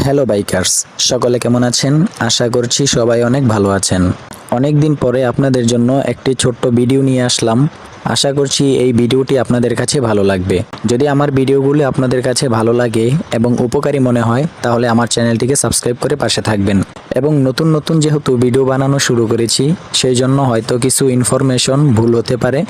Hello bikers, সকলে কেমন আছেন? আশা করছি সবাই অনেক ভালো আছেন। অনেক দিন পরে আপনাদের জন্য একটি ছোট্ট ভিডিও নিয়ে আসলাম। আশা করছি এই ভিডিওটি আপনাদের কাছে ভালো লাগবে। যদি আমার ভিডিওগুলো আপনাদের কাছে ভালো লাগে এবং উপকারী মনে হয় তাহলে আমার চ্যানেলটিকে সাবস্ক্রাইব করে পাশে থাকবেন। এবং নতুন নতুন যেহেতু ভিডিও বানানো শুরু করেছি, সেই জন্য হয়তো কিছু ইনফরমেশন ভুল হতে পারে,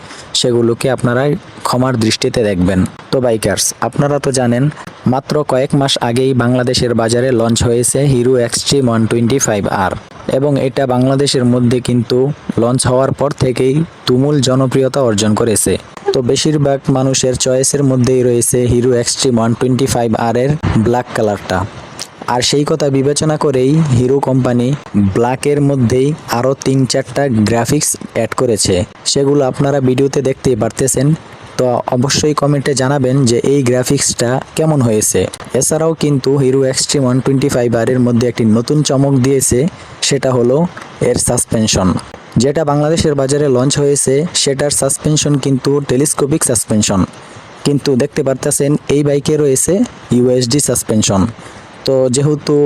সেগুলোকে আপনারা ক্ষমার দৃষ্টিতে দেখবেন। তো বাইকার্স, আপনারা তো জানেন মাত্র কয়েক মাস আগেই বাংলাদেশের বাজারে লঞ্চ হয়েছে হিরো এক্সট্রিম 125R, এবং এটা বাংলাদেশের মধ্যে কিন্তু লঞ্চ হওয়ার পর থেকেই তুমুল জনপ্রিয়তা অর্জন করেছে। তো বেশিরভাগ মানুষের চয়েসের মধ্যেই রয়েছে হিরো এক্সট্রিম 125R এর ব্ল্যাক কালারটা। আর সেই কথা বিবেচনা করেই হিরো কোম্পানি ব্ল্যাকের মধ্যেই আরও 3-4টা গ্রাফিক্স অ্যাড করেছে, সেগুলো আপনারা ভিডিওতে দেখতেই পারতেছেন। তো অবশ্যই কমেন্টে জানাবেন যে এই গ্রাফিক্সটা কেমন হয়েছে। এছাড়াও কিন্তু হিরো এক্সট্রিম 125R এর মধ্যে একটি নতুন চমক দিয়েছে, সেটা হলো এর সাসপেনশন। যেটা বাংলাদেশের বাজারে লঞ্চ হয়েছে সেটার সাসপেনশন কিন্তু টেলিস্কোপিক সাসপেনশন, কিন্তু দেখতে পারতেছেন এই বাইকে রয়েছে ইউএসডি সাসপেনশন। তো যেহেতু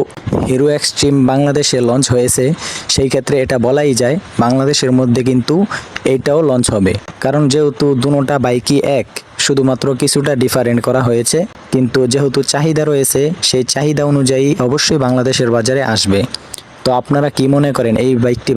হিরো এক্সট্রিম বাংলাদেশে লঞ্চ হয়েছে, সেই ক্ষেত্রে এটা বলাই যায় বাংলাদেশের মধ্যে কিন্তু এইটাও লঞ্চ হবে, কারণ যেহেতু দুটোটা বাইকই এক, শুধুমাত্র কিছুটা ডিফারেন্ট করা হয়েছে। কিন্তু যেহেতু চাহিদা রয়েছে, সেই চাহিদা অনুযায়ী অবশ্যই বাংলাদেশের বাজারে আসবে। তো আপনারা কি মনে করেন এই বাইকটি